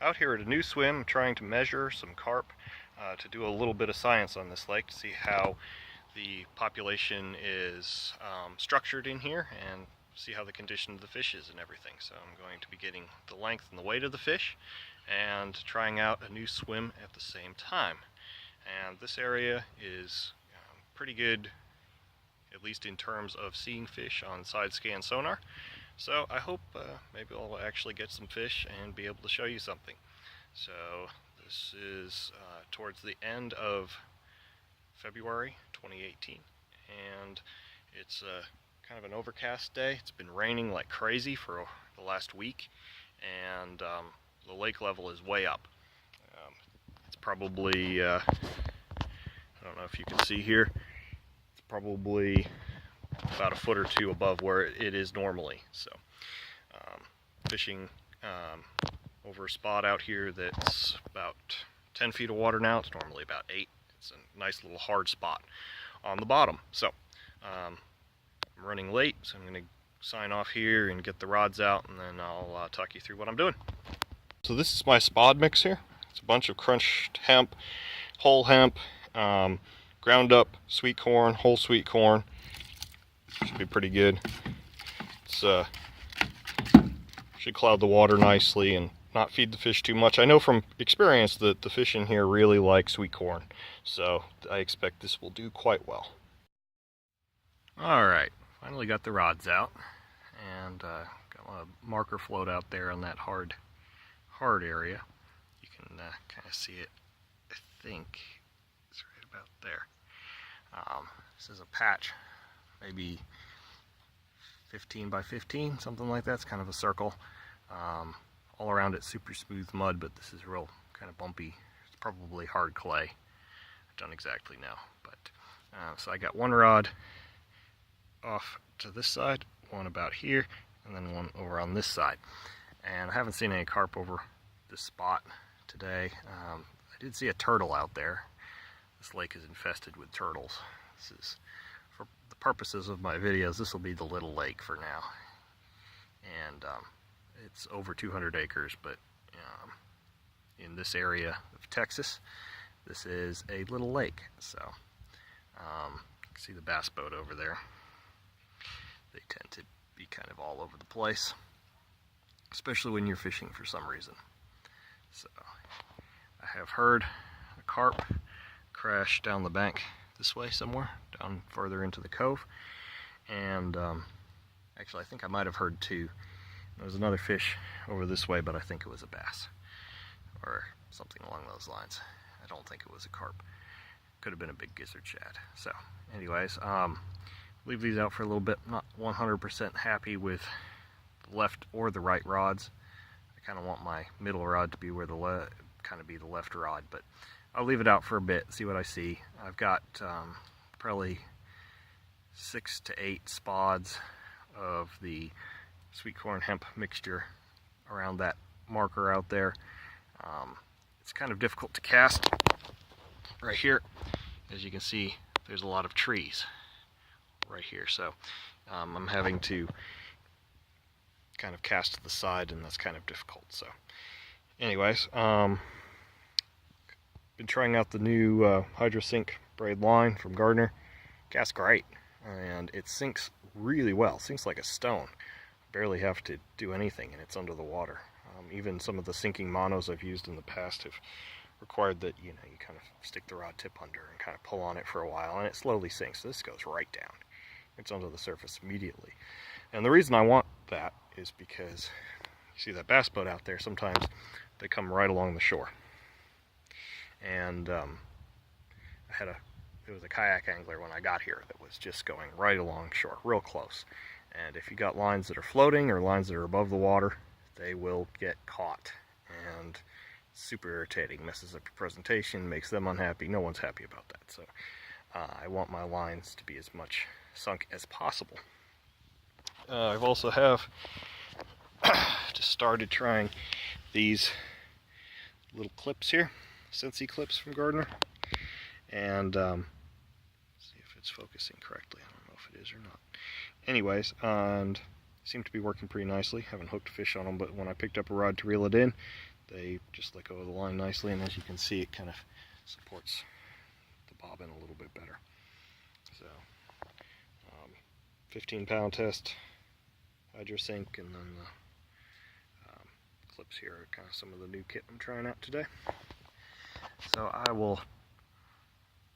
Out here at a new swim, trying to measure some carp to do a little bit of science on this lake to see how the population is structured in here and see how the condition of the fish is and everything. So I'm going to be getting the length and the weight of the fish and trying out a new swim at the same time. And this area is pretty good, at least in terms of seeing fish on side scan sonar. So I hope maybe I'll actually get some fish and be able to show you something. So this is towards the end of February 2018, and it's kind of an overcast day. It's been raining like crazy for the last week, and the lake level is way up. It's probably, I don't know if you can see here, it's probably about a foot or two above where it is normally. So fishing over a spot out here that's about 10 feet of water now. It's normally about 8. It's a nice little hard spot on the bottom. So I'm running late, so I'm going to sign off here and get the rods out, and then I'll talk you through what I'm doing. So this is my spod mix here. It's a bunch of crunched hemp, whole hemp, ground up sweet corn, whole sweet corn. Should be pretty good. It's should cloud the water nicely and not feed the fish too much. I know from experience that the fish in here really like sweet corn, so I expect this will do quite well. Alright, finally got the rods out, and got a marker float out there on that hard area. You can kind of see it, I think it's right about there. This is a patch, maybe 15 by 15, something like that. It's kind of a circle. All around it super smooth mud, but this is real kind of bumpy. It's probably hard clay. I don't exactly know, but so I got one rod off to this side, one about here, and then one over on this side. And I haven't seen any carp over this spot today. I did see a turtle out there. This lake is infested with turtles. This is, for the purposes of my videos, this will be the little lake for now. And it's over 200 acres, but in this area of Texas, this is a little lake. So you can see the bass boat over there. They tend to be kind of all over the place, especially when you're fishing for some reason. So I have heard a carp crash down the bank this way somewhere, down further into the cove. And actually I think I might have heard two. There was another fish over this way, but I think it was a bass or something along those lines. I don't think it was a carp. Could have been a big gizzard shad. So anyways, leave these out for a little bit. Not 100% happy with the left or the right rods. I kind of want my middle rod to be where the be the left rod, but I'll leave it out for a bit, see what I see. I've got probably 6 to 8 spods of the sweet corn hemp mixture around that marker out there. It's kind of difficult to cast right here. As you can see, there's a lot of trees right here, so I'm having to kind of cast to the side, and that's kind of difficult. So anyways, been trying out the new HydroSync braid line from Gardner. Casts great, and it sinks really well. Sinks like a stone. Barely have to do anything, and it's under the water. Even some of the sinking monos I've used in the past have required that you kind of stick the rod tip under and kind of pull on it for a while, and it slowly sinks. This goes right down. It's under the surface immediately. And the reason I want that is because you see that bass boat out there, sometimes they come right along the shore. And there was a kayak angler when I got here that was just going right along shore, real close. And if you got lines that are floating or lines that are above the water, they will get caught. And it's super irritating, messes up your presentation, makes them unhappy. No one's happy about that. So I want my lines to be as much sunk as possible. I've also just started trying these little clips here, Sensi clips from Gardner, and see if it's focusing correctly. I don't know if it is or not. Anyways, and seem to be working pretty nicely. Haven't hooked fish on them, but when I picked up a rod to reel it in, they just let go of the line nicely, and as you can see, it kind of supports the bobbin a little bit better. So 15-pound test, hydrosync, and then the clips here are kind of some of the new kit I'm trying out today. So I will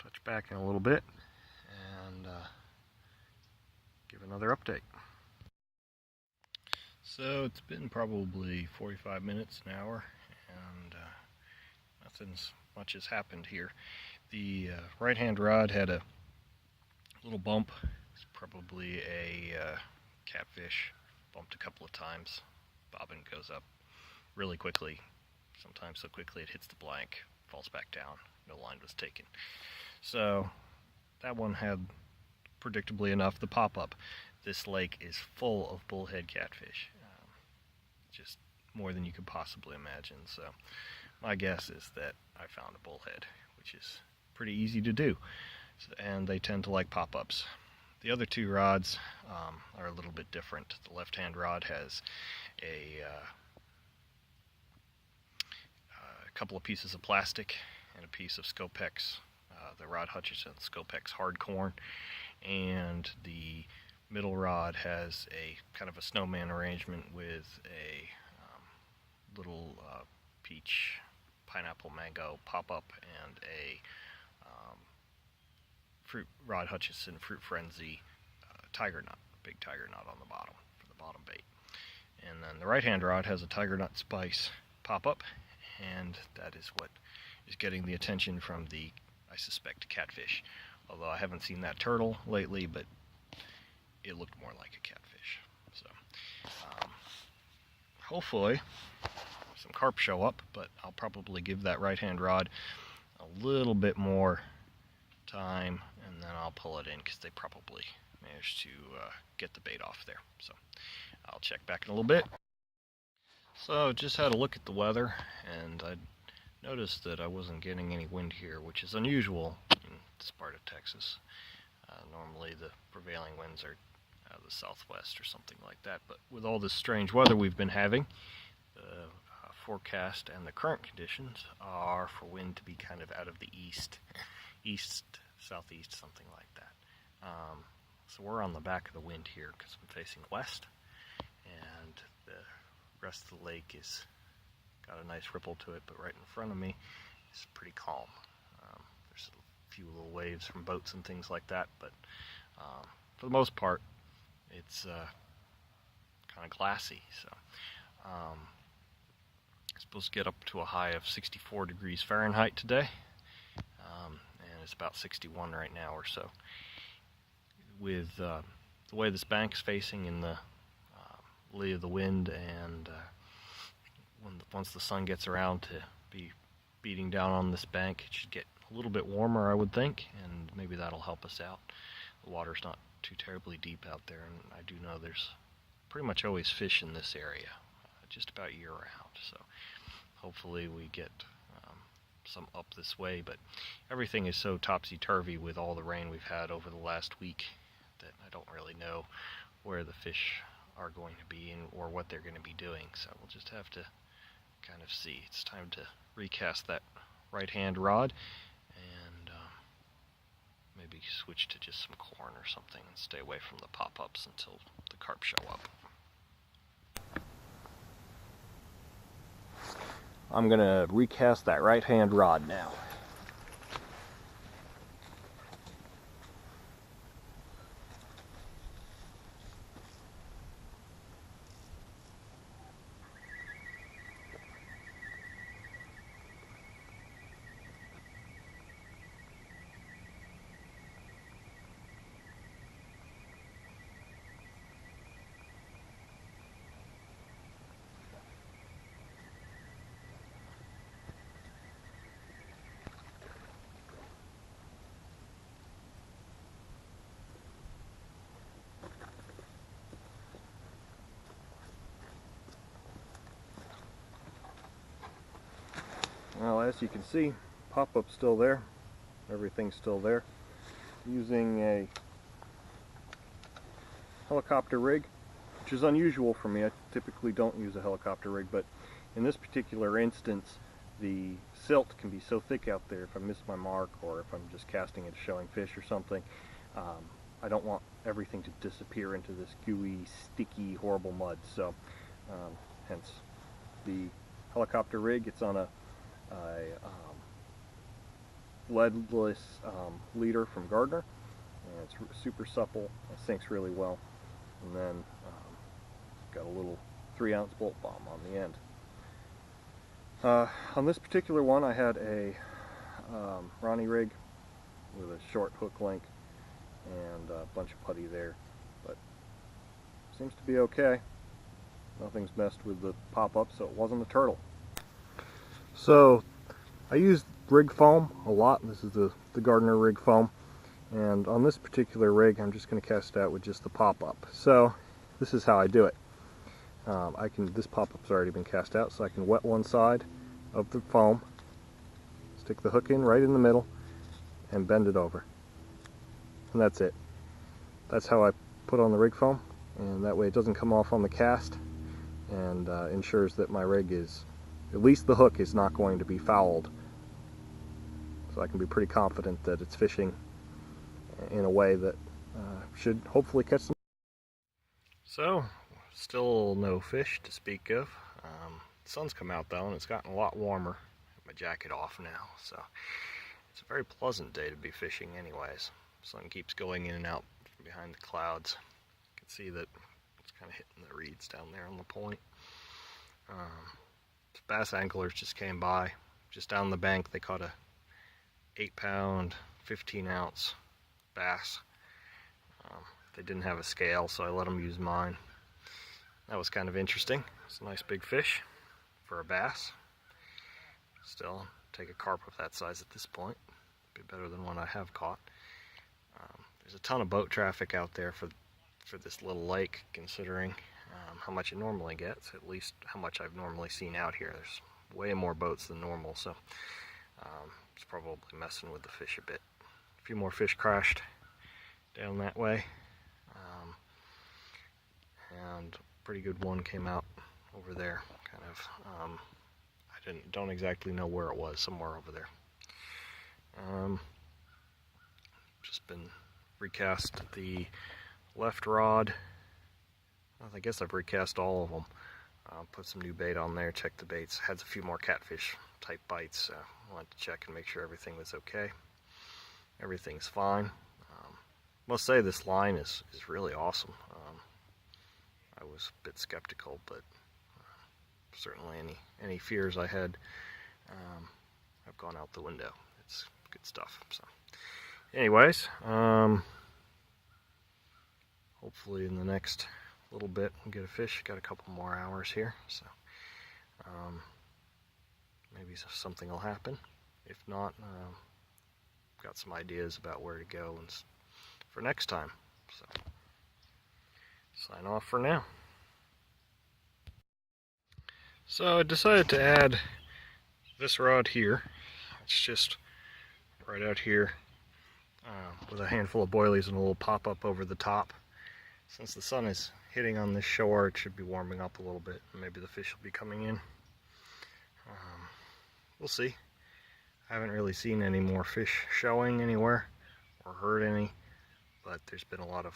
touch back in a little bit and give another update. So it's been probably 45 minutes, an hour, and nothing's much has happened here. The right-hand rod had a little bump. It's probably a catfish, bumped a couple of times. Bobbin goes up really quickly, sometimes so quickly it hits the blank, falls back down, no line was taken. So that one had, predictably enough, the pop-up. This lake is full of bullhead catfish, just more than you could possibly imagine. So my guess is that I found a bullhead, which is pretty easy to do, and they tend to like pop-ups. The other two rods are a little bit different. The left-hand rod has a couple of pieces of plastic and a piece of Scopex, the Rod Hutchinson Scopex Hardcorn, and the middle rod has a kind of a snowman arrangement with a little peach, pineapple, mango pop-up, and a Rod Hutchinson Fruit Frenzy tiger nut, big tiger nut on the bottom for the bottom bait. And then the right-hand rod has a tiger nut spice pop-up, and that is what is getting the attention from the, I suspect, catfish. Although I haven't seen that turtle lately, but it looked more like a catfish. So hopefully some carp show up, but I'll probably give that right-hand rod a little bit more time, and then I'll pull it in because they probably managed to get the bait off there. So I'll check back in a little bit. So just had a look at the weather, and I noticed that I wasn't getting any wind here, which is unusual in this part of Texas. Normally the prevailing winds are the southwest or something like that, but with all this strange weather we've been having, the forecast and the current conditions are for wind to be kind of out of the east, southeast, something like that. So we're on the back of the wind here because I'm facing west, and the rest of the lake is got a nice ripple to it, but right in front of me is pretty calm. There's a few little waves from boats and things like that, but for the most part it's kind of glassy. So it's supposed to get up to a high of 64 degrees Fahrenheit today, and it's about 61 right now or so. With the way this bank's facing in the lee of the wind, and once the sun gets around to be beating down on this bank, it should get a little bit warmer, I would think, and maybe that'll help us out. The water's not too terribly deep out there, and I do know there's pretty much always fish in this area, just about year-round. So hopefully we get some up this way, but everything is so topsy-turvy with all the rain we've had over the last week that I don't really know where the fish are going to be or what they're going to be doing. So we'll just have to kind of see. It's time to recast that right-hand rod and maybe switch to just some corn or something and stay away from the pop-ups until the carp show up. I'm going to recast that right-hand rod now. Well, as you can see, pop-up's still there. Everything's still there. Using a helicopter rig, which is unusual for me. I typically don't use a helicopter rig, but in this particular instance, the silt can be so thick out there if I miss my mark or if I'm just casting at a showing fish or something. I don't want everything to disappear into this gooey, sticky, horrible mud. So hence the helicopter rig. It's on a leadless leader from Gardner, and it's super supple. It sinks really well, and then got a little 3-ounce bolt bomb on the end. On this particular one, I had a Ronnie rig with a short hook link and a bunch of putty there, but seems to be okay. Nothing's messed with the pop-up, so it wasn't a turtle. So I used rig foam a lot. This is the Gardner rig foam, and on this particular rig I'm just going to cast it out with just the pop-up. So this is how I do it. This pop-up's already been cast out, so I can wet one side of the foam, stick the hook in right in the middle, and bend it over. And that's it. That's how I put on the rig foam, and that way it doesn't come off on the cast, and ensures that my rig is, at least the hook is not going to be fouled. So I can be pretty confident that it's fishing in a way that should hopefully catch some. So, still no fish to speak of. The sun's come out though, and it's gotten a lot warmer. I have my jacket off now, so it's a very pleasant day to be fishing anyways. The sun keeps going in and out from behind the clouds. You can see that it's kind of hitting the reeds down there on the point. Bass anglers just came by. Just down the bank they caught a 8-pound, 15-ounce bass. They didn't have a scale, so I let them use mine. That was kind of interesting. It's a nice big fish for a bass. Still, take a carp of that size at this point. Be better than one I have caught. There's a ton of boat traffic out there for this little lake, considering how much it normally gets, at least how much I've normally seen out here. There's way more boats than normal, so it's probably messing with the fish a bit. A few more fish crashed down that way, and a pretty good one came out over there. Kind of, I don't exactly know where it was. Somewhere over there. Just been recast the left rod. I guess I've recast all of them. Put some new bait on there, checked the baits. Had a few more catfish type bites. Wanted to check and make sure everything was okay. Everything's fine. Must say this line is really awesome. I was a bit skeptical, but certainly any fears I had have gone out the window. It's good stuff. So, anyways, hopefully in the next little bit we'll get a fish. Got a couple more hours here, so maybe something will happen. If not, got some ideas about where to go and for next time. So, sign off for now. So I decided to add this rod here. It's just right out here with a handful of boilies and a little pop-up over the top. Since the sun is hitting on this shore, it should be warming up a little bit. Maybe the fish will be coming in. We'll see. I haven't really seen any more fish showing anywhere or heard any, but there's been a lot of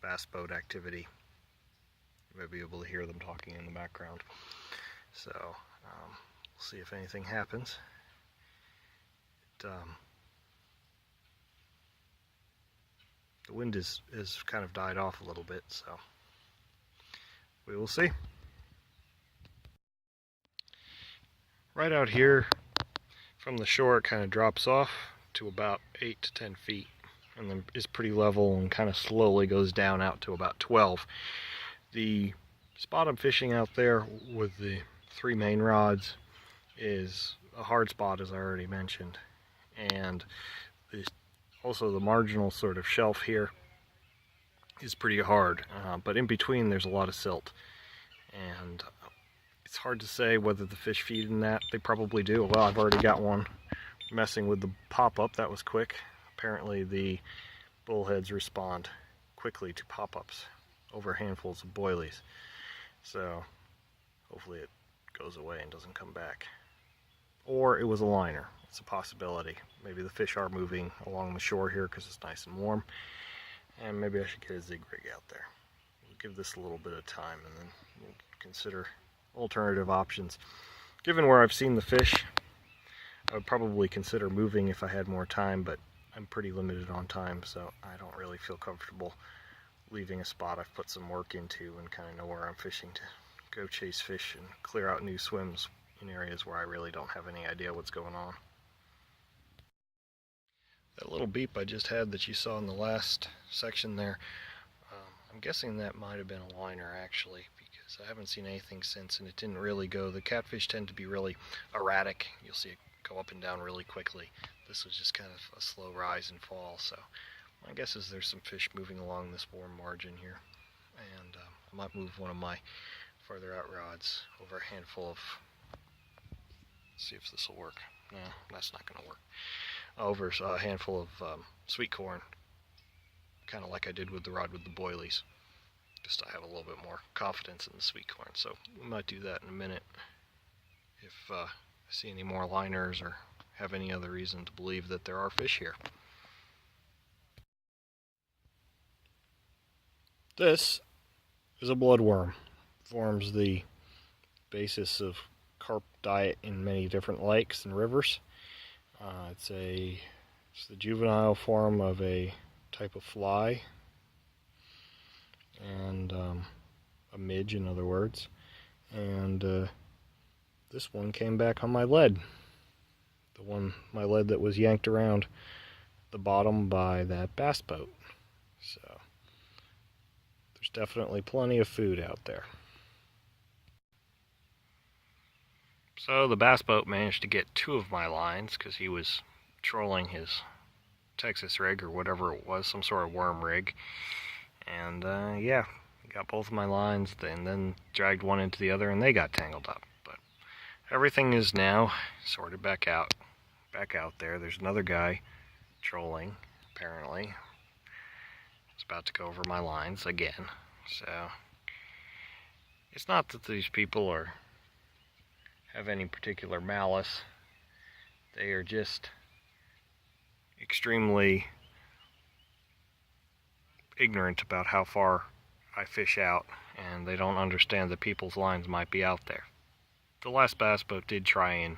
bass boat activity. You may be able to hear them talking in the background. So we'll see if anything happens. The wind is kind of died off a little bit, so we will see. Right out here from the shore, it kind of drops off to about 8 to 10 feet, and then is pretty level and kind of slowly goes down out to about 12. The spot I'm fishing out there with the 3 main rods is a hard spot, as I already mentioned, and also the marginal sort of shelf here is pretty hard, but in between there's a lot of silt, and it's hard to say whether the fish feed in that. They probably do. Well, I've already got one messing with the pop-up. That was quick. Apparently the bullheads respond quickly to pop-ups over handfuls of boilies, so hopefully it goes away and doesn't come back. Or it was a liner. It's a possibility. Maybe the fish are moving along the shore here because it's nice and warm. And maybe I should get a zig rig out there. We'll give this a little bit of time and then we'll consider alternative options. Given where I've seen the fish, I would probably consider moving if I had more time, but I'm pretty limited on time, so I don't really feel comfortable leaving a spot I've put some work into and kind of know where I'm fishing to go chase fish and clear out new swims in areas where I really don't have any idea what's going on. That little beep I just had that you saw in the last section there, I'm guessing that might have been a liner actually, because I haven't seen anything since and it didn't really go. The catfish tend to be really erratic. You'll see it go up and down really quickly. This was just kind of a slow rise and fall, so my guess is there's some fish moving along this warm margin here. And I might move one of my farther out rods over a handful of, let's see if this will work. No, that's not going to work. Over a handful of sweet corn, kind of like I did with the rod with the boilies. Just I have a little bit more confidence in the sweet corn, so we might do that in a minute if I see any more liners or have any other reason to believe that there are fish here. This is a bloodworm. Forms the basis of carp diet in many different lakes and rivers. It's the juvenile form of a type of fly, and a midge in other words. And this one came back on my lead. My lead that was yanked around the bottom by that bass boat. So there's definitely plenty of food out there. So the bass boat managed to get 2 of my lines because he was trolling his Texas rig or whatever it was, some sort of worm rig. And yeah, got both of my lines and then dragged one into the other and they got tangled up. But everything is now sorted back out there. There's another guy trolling, apparently. It's about to go over my lines again. So it's not that these people have any particular malice. They are just extremely ignorant about how far I fish out, and they don't understand that people's lines might be out there. The last bass boat did try and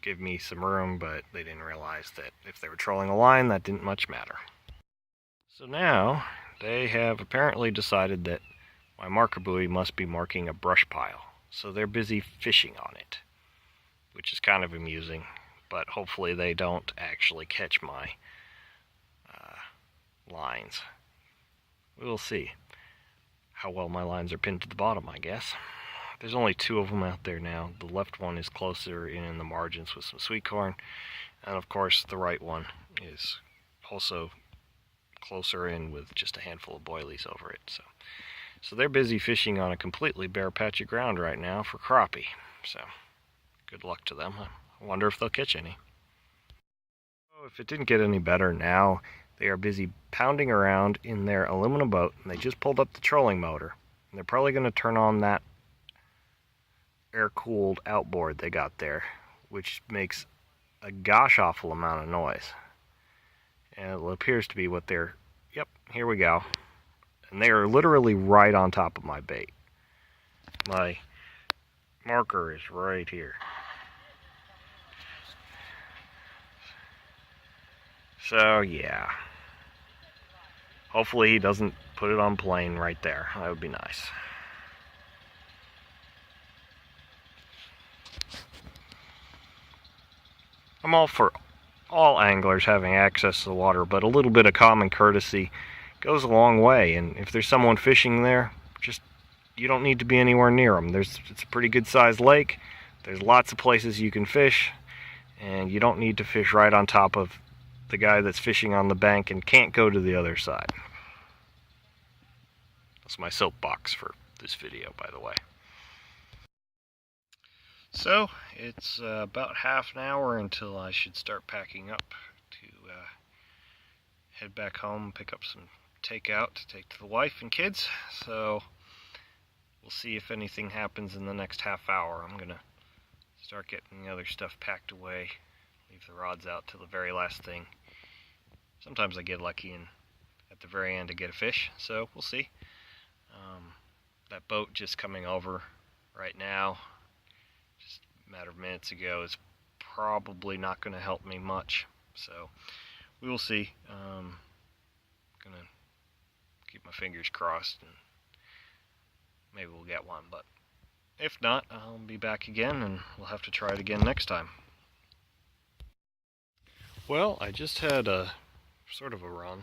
give me some room, but they didn't realize that if they were trolling a line, that didn't much matter. So now they have apparently decided that my marker buoy must be marking a brush pile. So they're busy fishing on it, which is kind of amusing, but hopefully they don't actually catch my lines. We will see how well my lines are pinned to the bottom, I guess. There's only 2 of them out there now. The left one is closer in the margins with some sweet corn, and of course the right one is also closer in with just a handful of boilies over it. So they're busy fishing on a completely bare patch of ground right now for crappie. So good luck to them. I wonder if they'll catch any. Oh, if it didn't get any better, now they are busy pounding around in their aluminum boat, and they just pulled up the trolling motor. And they're probably going to turn on that air-cooled outboard they got there, which makes a gosh awful amount of noise. And it appears to be what they're... Yep, here we go. And they are literally right on top of my bait. My marker is right here. So yeah. Hopefully he doesn't put it on plane right there. That would be nice. I'm all for all anglers having access to the water, but a little bit of common courtesy goes a long way. And if there's someone fishing there, you don't need to be anywhere near them. It's a pretty good sized lake. There's lots of places you can fish, and you don't need to fish right on top of the guy that's fishing on the bank and can't go to the other side. That's my soapbox for this video, by the way. So it's about half an hour until I should start packing up to head back home, pick up some takeout to take to the wife and kids. So we'll see if anything happens in the next half hour. I'm gonna start getting the other stuff packed away, leave the rods out till the very last thing. Sometimes I get lucky and at the very end I get a fish, so we'll see. That boat just coming over right now, just a matter of minutes ago, is probably not going to help me much, so we will see. Gonna keep my fingers crossed and maybe we'll get one, but if not, I'll be back again and we'll have to try it again next time. Well, I just had a sort of a run.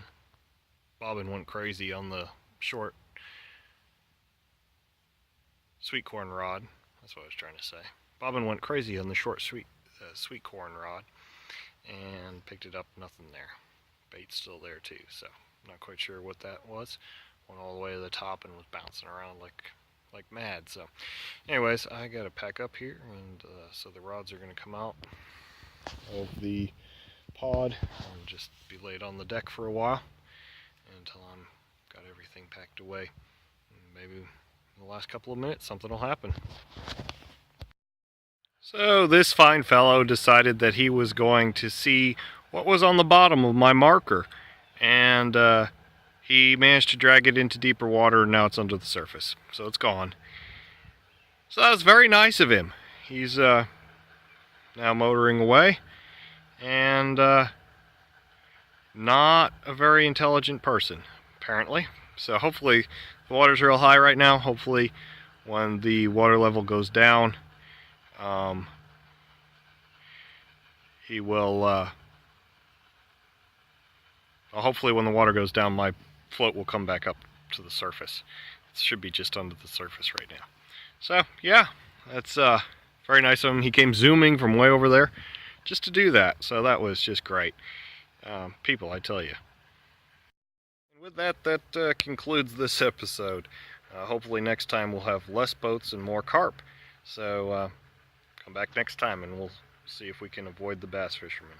Bobbin went crazy on the short sweet corn rod. That's what I was trying to say. Bobbin went crazy on the short sweet corn rod and picked it up, nothing there. Bait's still there too, so not quite sure what that was. Went all the way to the top and was bouncing around like mad. So anyways, I gotta pack up here, and so the rods are gonna come out of the pod and just be laid on the deck for a while until I'm got everything packed away. And maybe in the last couple of minutes something will happen. So this fine fellow decided that he was going to see what was on the bottom of my marker, and he managed to drag it into deeper water, and now it's under the surface, so it's gone. So that was very nice of him. He's now motoring away, and not a very intelligent person, apparently. So hopefully, the water's real high right now. Hopefully when the water level goes down, he will, hopefully when the water goes down, my float will come back up to the surface. It should be just under the surface right now. So yeah, that's very nice of him. He came zooming from way over there just to do that, so that was just great. People, I tell you. And with that, that concludes this episode. Hopefully next time we'll have less boats and more carp. So come back next time and we'll see if we can avoid the bass fishermen.